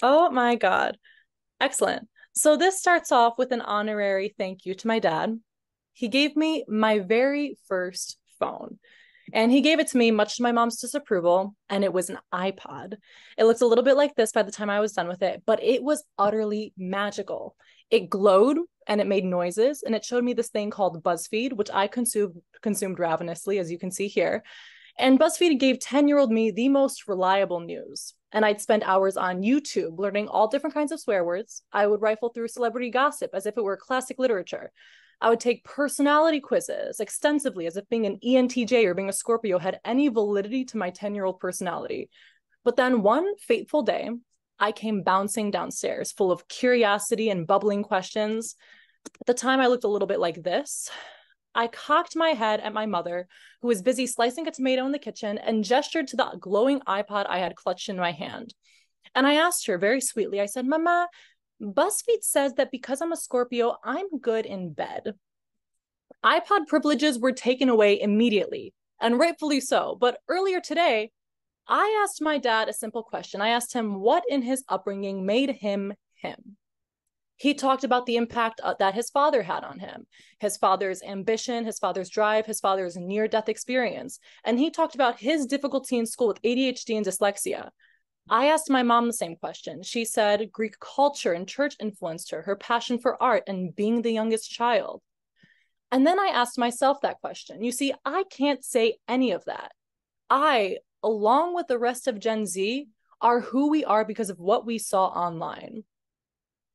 Oh my God. Excellent. So this starts off with an honorary thank you to my dad. He gave me my very first phone. And he gave it to me, much to my mom's disapproval, and it was an iPod. It looked a little bit like this by the time I was done with it, but it was utterly magical. It glowed and it made noises, and it showed me this thing called BuzzFeed, which I consumed ravenously, as you can see here. And BuzzFeed gave 10-year-old me the most reliable news. And I'd spend hours on YouTube learning all different kinds of swear words. I would rifle through celebrity gossip as if it were classic literature. I would take personality quizzes extensively as if being an ENTJ or being a Scorpio had any validity to my 10-year-old personality. But then one fateful day, I came bouncing downstairs full of curiosity and bubbling questions. At the time, I looked a little bit like this. I cocked my head at my mother, who was busy slicing a tomato in the kitchen, and gestured to the glowing iPod I had clutched in my hand. And I asked her very sweetly, I said, Mama, BuzzFeed says that because I'm a Scorpio, I'm good in bed. iPod privileges were taken away immediately, and rightfully so. But earlier today, I asked my dad a simple question. I asked him what in his upbringing made him him. He talked about the impact that his father had on him, his father's ambition, his father's drive, his father's near-death experience. And he talked about his difficulty in school with ADHD and dyslexia. I asked my mom the same question. She said Greek culture and church influenced her, her passion for art and being the youngest child. And then I asked myself that question. You see, I can't say any of that. I, along with the rest of Gen Z, are who we are because of what we saw online.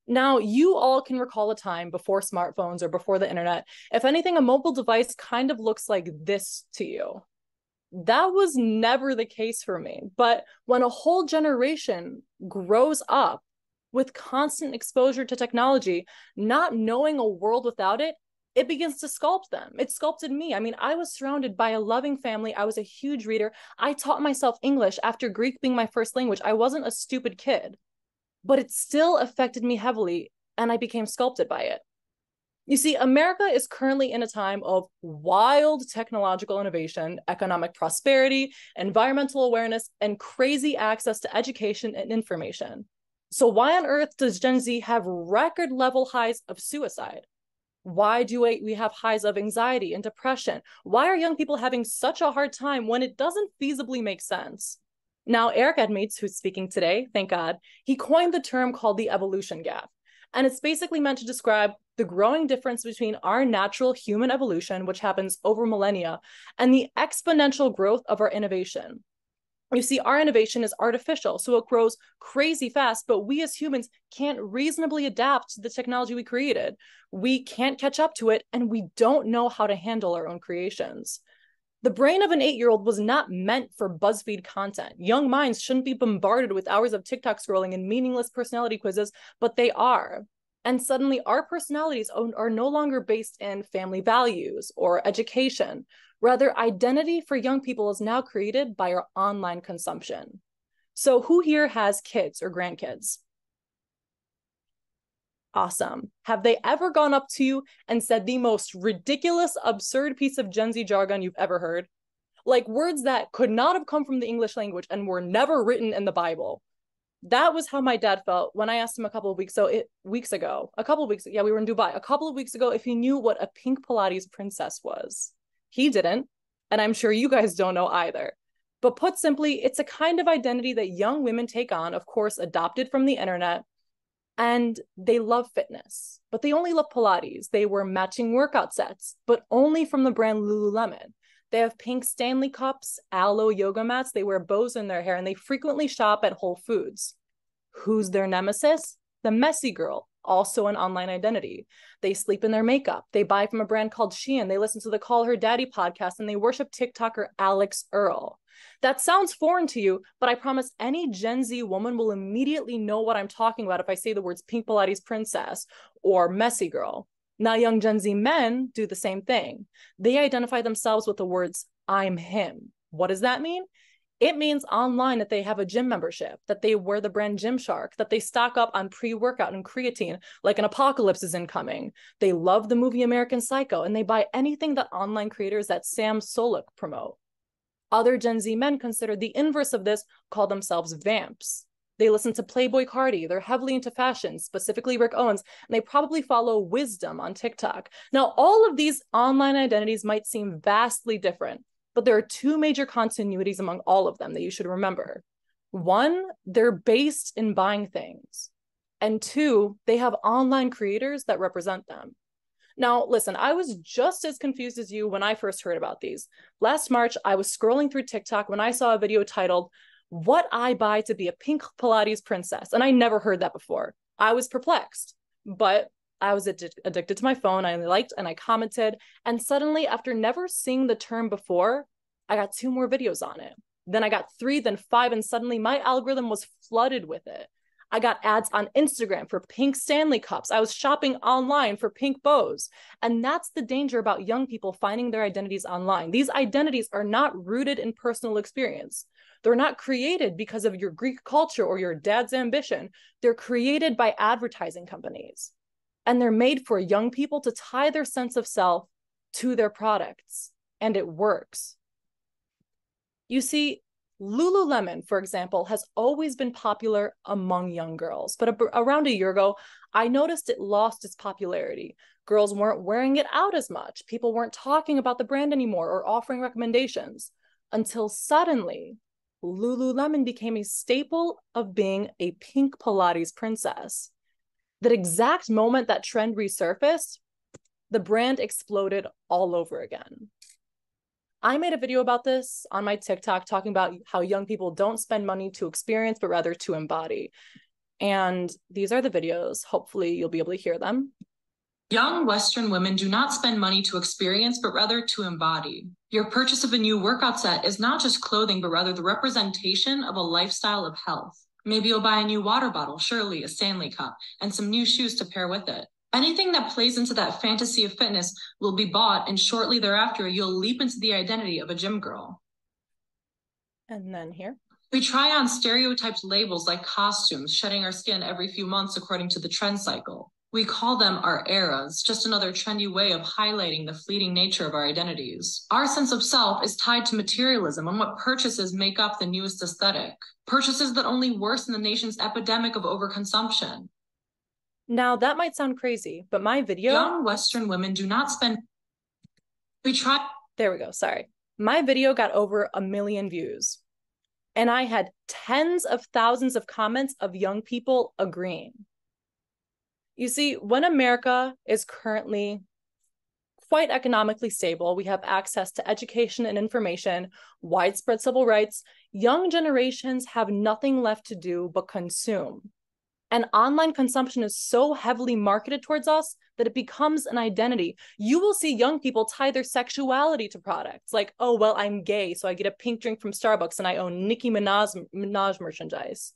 Now, you all can recall a time before smartphones or before the internet. If anything, a mobile device kind of looks like this to you. That was never the case for me. But when a whole generation grows up with constant exposure to technology, not knowing a world without it, it begins to sculpt them. It sculpted me. I mean, I was surrounded by a loving family. I was a huge reader. I taught myself English after Greek being my first language. I wasn't a stupid kid, but it still affected me heavily, and I became sculpted by it. You see, America is currently in a time of wild technological innovation, economic prosperity, environmental awareness, and crazy access to education and information. So why on earth does Gen Z have record level highs of suicide? Why do we have highs of anxiety and depression? Why are young people having such a hard time when it doesn't feasibly make sense? Now, Eric Edmeades, who's speaking today, thank God, he coined the term called the evolution gap. And it's basically meant to describe the growing difference between our natural human evolution, which happens over millennia, and the exponential growth of our innovation. You see, our innovation is artificial, so it grows crazy fast, but we as humans can't reasonably adapt to the technology we created. We can't catch up to it, and we don't know how to handle our own creations. The brain of an 8-year-old was not meant for BuzzFeed content. Young minds shouldn't be bombarded with hours of TikTok scrolling and meaningless personality quizzes, but they are. And suddenly our personalities are no longer based in family values or education. Rather, identity for young people is now created by our online consumption. So who here has kids or grandkids? Awesome. Have they ever gone up to you and said the most ridiculous, absurd piece of Gen Z jargon you've ever heard? Like words that could not have come from the English language and were never written in the Bible. That was how my dad felt when I asked him a couple of weeks ago, yeah, we were in Dubai, a couple of weeks ago, if he knew what a pink Pilates princess was. He didn't, and I'm sure you guys don't know either. But put simply, it's a kind of identity that young women take on, of course, adopted from the internet, and they love fitness, but they only love Pilates. They wear matching workout sets, but only from the brand Lululemon. They have pink Stanley cups, aloe yoga mats, they wear bows in their hair, and they frequently shop at Whole Foods. Who's their nemesis? The messy girl, also an online identity. They sleep in their makeup. They buy from a brand called Shein. They listen to the Call Her Daddy podcast, and they worship TikToker Alex Earl. That sounds foreign to you, but I promise any Gen Z woman will immediately know what I'm talking about if I say the words pink Pilates princess or messy girl. Now, young Gen Z men do the same thing. They identify themselves with the words, I'm him. What does that mean? It means online that they have a gym membership, that they wear the brand Gymshark, that they stock up on pre-workout and creatine like an apocalypse is incoming. They love the movie American Psycho, and they buy anything that online creators that Sam Solik promote. Other Gen Z men consider the inverse of this, call themselves vamps. They listen to Playboy Cardi. They're heavily into fashion, specifically Rick Owens, and they probably follow Wisdom on TikTok. Now, all of these online identities might seem vastly different, but there are two major continuities among all of them that you should remember. One, they're based in buying things. And two, they have online creators that represent them. Now, listen, I was just as confused as you when I first heard about these. Last March, I was scrolling through TikTok when I saw a video titled, "What I Buy to Be a Pink Pilates Princess." And I never heard that before. I was perplexed, but I was addicted to my phone. I liked and I commented. And suddenly, after never seeing the term before, I got 2 more videos on it. Then I got 3, then 5, and suddenly my algorithm was flooded with it. I got ads on Instagram for pink Stanley cups. I was shopping online for pink bows. And that's the danger about young people finding their identities online. These identities are not rooted in personal experience. They're not created because of your Greek culture or your dad's ambition. They're created by advertising companies. And they're made for young people to tie their sense of self to their products. And it works. You see, Lululemon, for example, has always been popular among young girls. But around a year ago, I noticed it lost its popularity. Girls weren't wearing it out as much. People weren't talking about the brand anymore or offering recommendations. Until suddenly, Lululemon became a staple of being a pink Pilates princess. That exact moment that trend resurfaced, the brand exploded all over again. I made a video about this on my TikTok talking about how young people don't spend money to experience, but rather to embody. And these are the videos. Hopefully you'll be able to hear them. Young Western women do not spend money to experience, but rather to embody. Your purchase of a new workout set is not just clothing, but rather the representation of a lifestyle of health. Maybe you'll buy a new water bottle, surely a Stanley cup, and some new shoes to pair with it. Anything that plays into that fantasy of fitness will be bought, and shortly thereafter, you'll leap into the identity of a gym girl. And then here. We try on stereotyped labels like costumes, shedding our skin every few months according to the trend cycle. We call them our eras, just another trendy way of highlighting the fleeting nature of our identities. Our sense of self is tied to materialism and what purchases make up the newest aesthetic. Purchases that only worsen the nation's epidemic of overconsumption. Now, that might sound crazy, but my video... Young Western women do not spend... There we go, sorry. My video got over 1 million views. And I had tens of thousands of comments of young people agreeing. You see, when America is currently quite economically stable, we have access to education and information, widespread civil rights, young generations have nothing left to do but consume. And online consumption is so heavily marketed towards us that it becomes an identity. You will see young people tie their sexuality to products like, oh, well, I'm gay, so I get a pink drink from Starbucks and I own Nicki Minaj merchandise.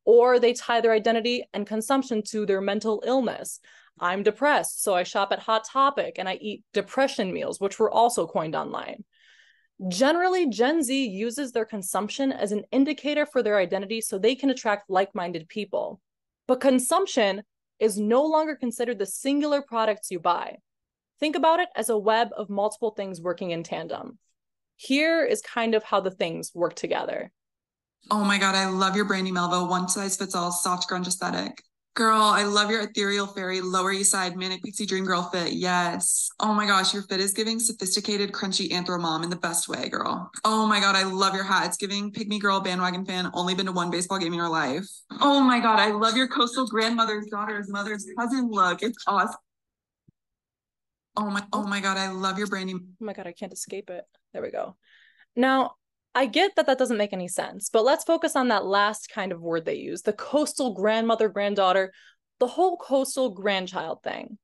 Or they tie their identity and consumption to their mental illness. I'm depressed, so I shop at Hot Topic and I eat depression meals, which were also coined online. Generally, Gen Z uses their consumption as an indicator for their identity so they can attract like-minded people. But consumption is no longer considered the singular products you buy. Think about it as a web of multiple things working in tandem. Here is kind of how the things work together. Oh my God, I love your Brandy Melville one size fits all soft grunge aesthetic. Girl, I love your ethereal fairy Lower East Side manic pixie dream girl fit. Yes. Oh my gosh, your fit is giving sophisticated crunchy anthro mom in the best way, girl. Oh my God, I love your hat. It's giving pygmy girl bandwagon fan, only been to one baseball game in her life. Oh my God, I love your coastal grandmother's daughter's mother's cousin look. It's awesome. Oh my God, I love your Brandy. Oh my God, I can't escape it. There we go. Now, I get that that doesn't make any sense, but let's focus on that last kind of word they use, the coastal grandmother, granddaughter, the whole coastal grandchild thing.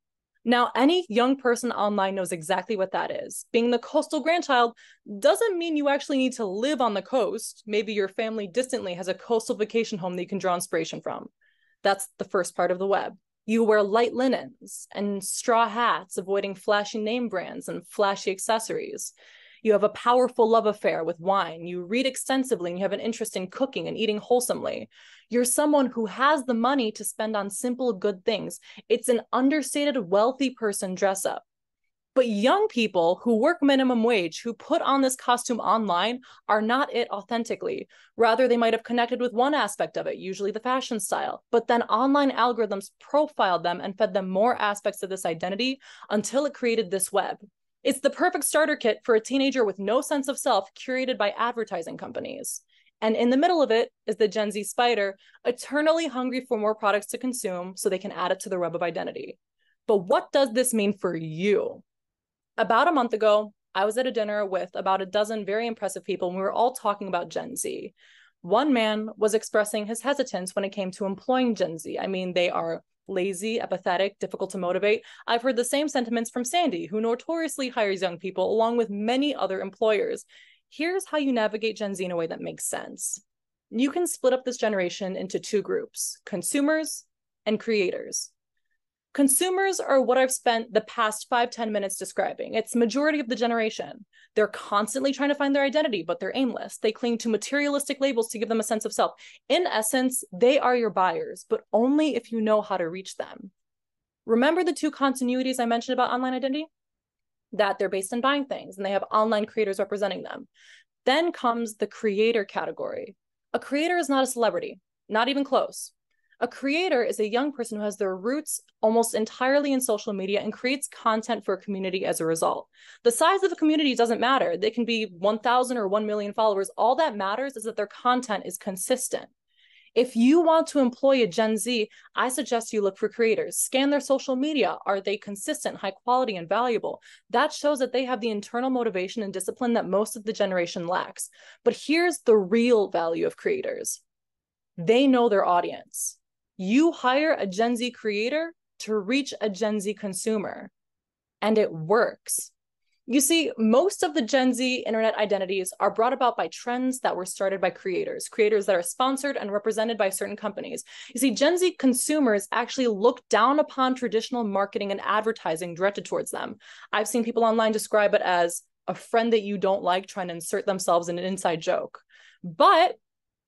Now, any young person online knows exactly what that is. Being the coastal grandchild doesn't mean you actually need to live on the coast. Maybe your family distantly has a coastal vacation home that you can draw inspiration from. That's the first part of the web. You wear light linens and straw hats, avoiding flashy name brands and flashy accessories. You have a powerful love affair with wine. You read extensively and you have an interest in cooking and eating wholesomely. You're someone who has the money to spend on simple good things. It's an understated wealthy person dress up. But young people who work minimum wage, who put on this costume online, are not it authentically. Rather, they might have connected with one aspect of it, usually the fashion style, but then online algorithms profiled them and fed them more aspects of this identity until it created this web. It's the perfect starter kit for a teenager with no sense of self, curated by advertising companies. And in the middle of it is the Gen Z spider, eternally hungry for more products to consume so they can add it to the web of identity. But what does this mean for you? About a month ago, I was at a dinner with about a dozen very impressive people, and we were all talking about Gen Z. One man was expressing his hesitance when it came to employing Gen Z. I mean, they are lazy, apathetic, difficult to motivate. I've heard the same sentiments from Sandy, who notoriously hires young people, along with many other employers. Here's how you navigate Gen Z in a way that makes sense. You can split up this generation into two groups: consumers and creators. Consumers are what I've spent the past 5-10 minutes describing. It's majority of the generation. They're constantly trying to find their identity, but they're aimless. They cling to materialistic labels to give them a sense of self. In essence, they are your buyers, but only if you know how to reach them. Remember the two continuities I mentioned about online identity? That they're based on buying things and they have online creators representing them. Then comes the creator category. A creator is not a celebrity, not even close. A creator is a young person who has their roots almost entirely in social media and creates content for a community as a result. The size of the community doesn't matter. They can be 1,000 or 1 million followers. All that matters is that their content is consistent. If you want to employ a Gen Z, I suggest you look for creators. Scan their social media. Are they consistent, high quality, and valuable? That shows that they have the internal motivation and discipline that most of the generation lacks. But here's the real value of creators. They know their audience. You hire a Gen Z creator to reach a Gen Z consumer, and it works. You see, most of the Gen Z internet identities are brought about by trends that were started by creators that are sponsored and represented by certain companies. You see, Gen Z consumers actually look down upon traditional marketing and advertising directed towards them. I've seen people online describe it as a friend that you don't like trying to insert themselves in an inside joke. But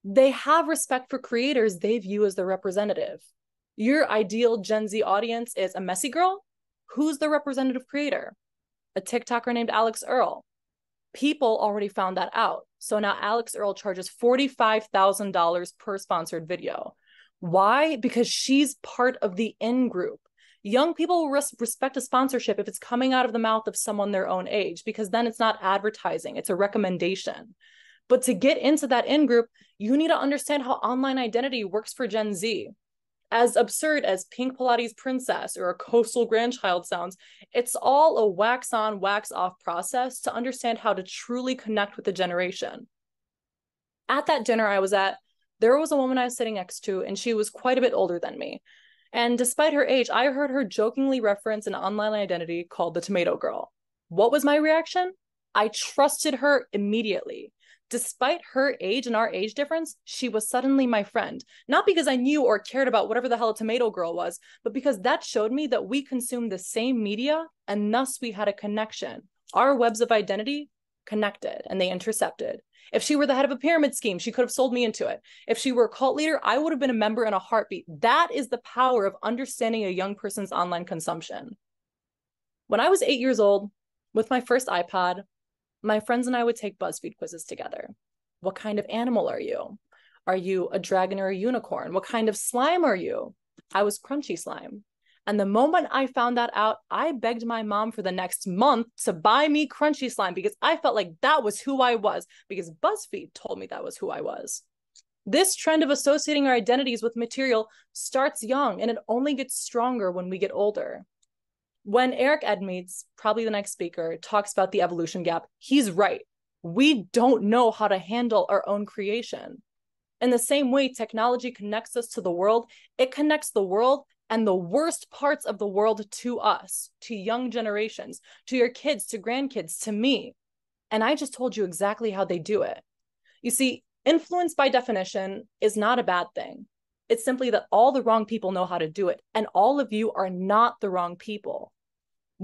they have respect for creators they view as their representative. Your ideal Gen Z audience is a messy girl. Who's the representative creator? A TikToker named Alex Earl. People already found that out. So now Alex Earl charges $45,000 per sponsored video. Why? Because she's part of the in group. Young people will respect a sponsorship if it's coming out of the mouth of someone their own age, because then it's not advertising, it's a recommendation. But to get into that in group, you need to understand how online identity works for Gen Z. As absurd as Pink Pilates Princess or a coastal grandchild sounds, it's all a wax on, wax off process to understand how to truly connect with the generation. At that dinner I was at, there was a woman I was sitting next to, and she was quite a bit older than me. And despite her age, I heard her jokingly reference an online identity called the Tomato Girl. What was my reaction? I trusted her immediately. Despite her age and our age difference, she was suddenly my friend. Not because I knew or cared about whatever the hell a tomato girl was, but because that showed me that we consumed the same media and thus we had a connection. Our webs of identity connected and they intercepted. If she were the head of a pyramid scheme, she could have sold me into it. If she were a cult leader, I would have been a member in a heartbeat. That is the power of understanding a young person's online consumption. When I was 8 years old, with my first iPod, my friends and I would take BuzzFeed quizzes together. What kind of animal are you? Are you a dragon or a unicorn? What kind of slime are you? I was crunchy slime. And the moment I found that out, I begged my mom for the next month to buy me crunchy slime because I felt like that was who I was, because BuzzFeed told me that was who I was. This trend of associating our identities with material starts young, and it only gets stronger when we get older. When Eric Edmeades, probably the next speaker, talks about the evolution gap, he's right. We don't know how to handle our own creation. In the same way technology connects us to the world, it connects the world and the worst parts of the world to us, to young generations, to your kids, to grandkids, to me. And I just told you exactly how they do it. You see, influence by definition is not a bad thing. It's simply that all the wrong people know how to do it, and all of you are not the wrong people.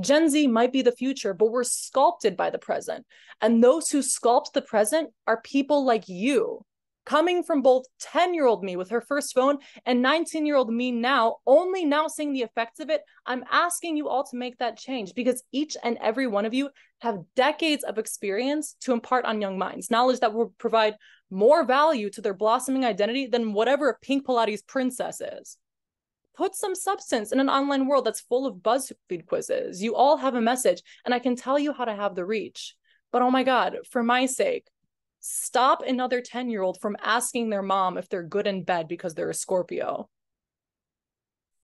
Gen Z might be the future, but we're sculpted by the present. And those who sculpt the present are people like you. Coming from both 10-year-old me with her first phone and 19-year-old me now, only now seeing the effects of it, I'm asking you all to make that change, because each and every one of you have decades of experience to impart on young minds, knowledge that will provide more value to their blossoming identity than whatever a pink Pilates princess is. Put some substance in an online world that's full of BuzzFeed quizzes. You all have a message, and I can tell you how to have the reach. But oh my God, for my sake, stop another 10-year-old from asking their mom if they're good in bed because they're a Scorpio.